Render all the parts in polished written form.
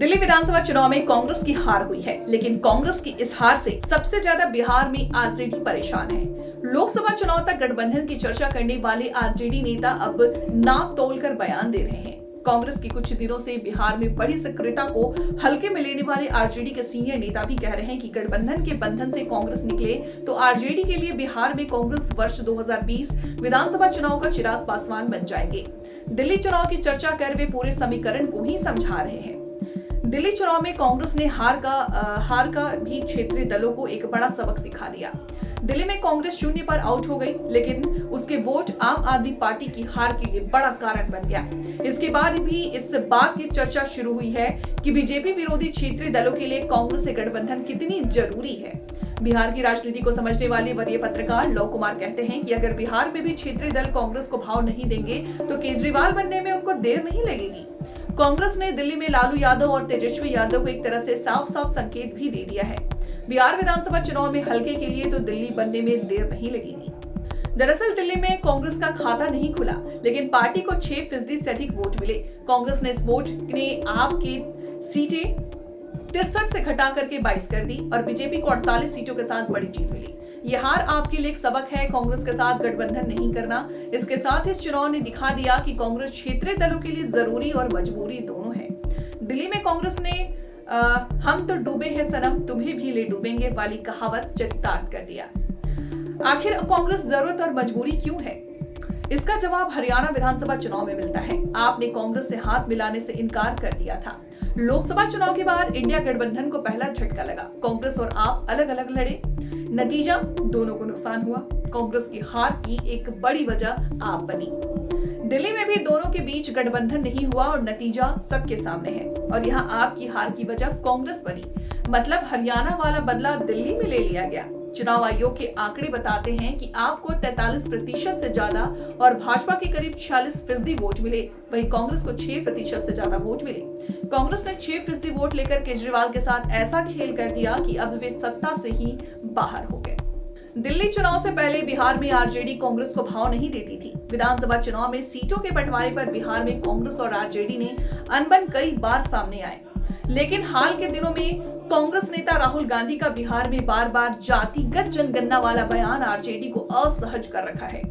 दिल्ली विधानसभा चुनाव में कांग्रेस की हार हुई है, लेकिन कांग्रेस की इस हार से सबसे ज्यादा बिहार में आरजेडी परेशान है। लोकसभा चुनाव तक गठबंधन की चर्चा करने वाले आरजेडी नेता अब नाप तोलकर बयान दे रहे हैं। कांग्रेस की कुछ दिनों से बिहार में बड़ी सक्रियता को हल्के में लेने वाले आरजेडी के सीनियर नेता भी कह रहे हैं कि गठबंधन के बंधन से कांग्रेस निकले तो आरजेडी के लिए बिहार में कांग्रेस वर्ष 2020 विधानसभा चुनाव का चिराग पासवान बन जाएंगे। दिल्ली चुनाव की चर्चा कर वे पूरे समीकरण को ही समझा रहे हैं। दिल्ली चुनाव में कांग्रेस ने हार का भी क्षेत्रीय दलों को एक बड़ा सबक सिखा दिया। दिल्ली में कांग्रेस शून्य पर आउट हो गई, लेकिन उसके वोट आम आदमी पार्टी की हार के लिए बड़ा कारण बन गया। इसके बाद भी इस बात की चर्चा शुरू हुई है कि बीजेपी विरोधी क्षेत्रीय दलों के लिए कांग्रेस से गठबंधन कितनी जरूरी है। बिहार की राजनीति को समझने वाले वरीय पत्रकार लव कुमार कहते हैं कि अगर बिहार में भी क्षेत्रीय दल कांग्रेस को भाव नहीं देंगे तो केजरीवाल बनने में उनको देर नहीं लगेगी। कांग्रेस ने दिल्ली में लालू यादव और तेजस्वी यादव को एक तरह से साफ साफ संकेत भी दे दिया है। बिहार विधानसभा चुनाव में हल्के के लिए तो दिल्ली बनने में देर नहीं लगेगी। दरअसल दिल्ली में कांग्रेस का खाता नहीं खुला, लेकिन पार्टी को 6% से अधिक वोट मिले। कांग्रेस ने इस वोट ने आप की सीटें 63 से घटा करके 22 कर दी और बीजेपी को 48 सीटों के साथ बड़ी जीत मिली। यह हार आपके लिए एक सबक है, कांग्रेस के साथ गठबंधन नहीं करना। इसके साथ इस चुनाव ने दिखा दिया कि कांग्रेस क्षेत्रीय दलों के लिए जरूरी और मजबूरी दोनों है। दिल्ली में कांग्रेस ने हम तो डूबे हैं सनम, तुम्हें भी ले डूबेंगे वाली कहावत चरितार्थ कर दिया। आखिर कांग्रेस जरूरत और मजबूरी क्यों है? इसका जवाब हरियाणा विधानसभा चुनाव में मिलता है। आपने कांग्रेस से हाथ मिलाने से इनकार कर दिया था। लोकसभा चुनाव के बाद इंडिया गठबंधन को पहला झटका लगा। कांग्रेस और आप अलग अलग लड़े, नतीजा दोनों को नुकसान हुआ। कांग्रेस की हार की एक बड़ी वजह आप बनी। दिल्ली में भी दोनों के बीच गठबंधन नहीं हुआ और नतीजा सबके सामने है। और यहाँ आपकी हार की वजह कांग्रेस बनी, मतलब हरियाणा वाला बदला दिल्ली में ले लिया गया। चुनाव आयोग के आंकड़े बताते हैं कि आपको 43% से ज्यादा और भाजपा के करीब 46% वोट मिले, वहीं कांग्रेस को 6% से ज्यादा वोट मिले। कांग्रेस ने 6% वोट लेकर केजरीवाल के साथ ऐसा खेल कर दिया कि अब वे सत्ता से ही बाहर हो गए। दिल्ली चुनाव से पहले बिहार में आरजेडी कांग्रेस को भाव नहीं देती थी। विधानसभा चुनाव में सीटों के बंटवारे पर बिहार में कांग्रेस और आरजेडी ने अनबन कई बार सामने आए, लेकिन हाल के दिनों में कांग्रेस नेता राहुल गांधी का बिहार में बार बार जातिगत जनगणना वाला बयान आरजेडी को असहज कर रखा है।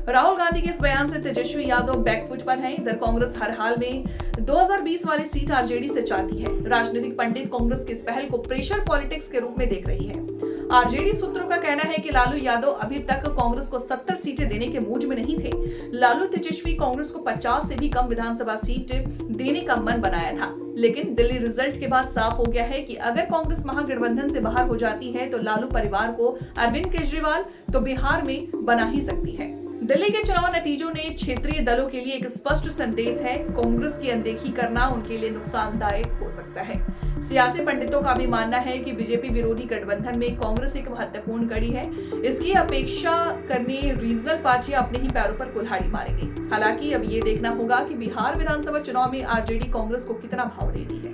राहुल गांधी के इस बयान से तेजस्वी यादव बैकफुट पर हैं। इधर कांग्रेस हर हाल में 2020 वाली सीट आरजेडी से चाहती है। राजनीतिक पंडित कांग्रेस की इस पहल को प्रेशर पॉलिटिक्स के रूप में देख रही है। आरजेडी सूत्रों का कहना है कि लालू यादव अभी तक कांग्रेस को 70 सीटें देने के मूड में नहीं थे। लालू तेजस्वी कांग्रेस को 50 से भी कम विधानसभा सीट देने का मन बनाया था, लेकिन दिल्ली रिजल्ट के बाद साफ हो गया है कि अगर कांग्रेस महागठबंधन से बाहर हो जाती है तो लालू परिवार को अरविंद केजरीवाल तो बिहार में बना ही सकती है। दिल्ली के चुनाव नतीजों ने क्षेत्रीय दलों के लिए एक स्पष्ट संदेश है, कांग्रेस की अनदेखी करना उनके लिए नुकसानदायक हो सकता है। सियासी पंडितों का भी मानना है कि बीजेपी विरोधी गठबंधन में कांग्रेस एक महत्वपूर्ण कड़ी है। इसकी अपेक्षा करने रीजनल पार्टियां अपने ही पैरों पर कुल्हाड़ी मारेंगी। हालांकि अब ये देखना होगा कि बिहार विधानसभा चुनाव में आरजेडी कांग्रेस को कितना भाव देती है।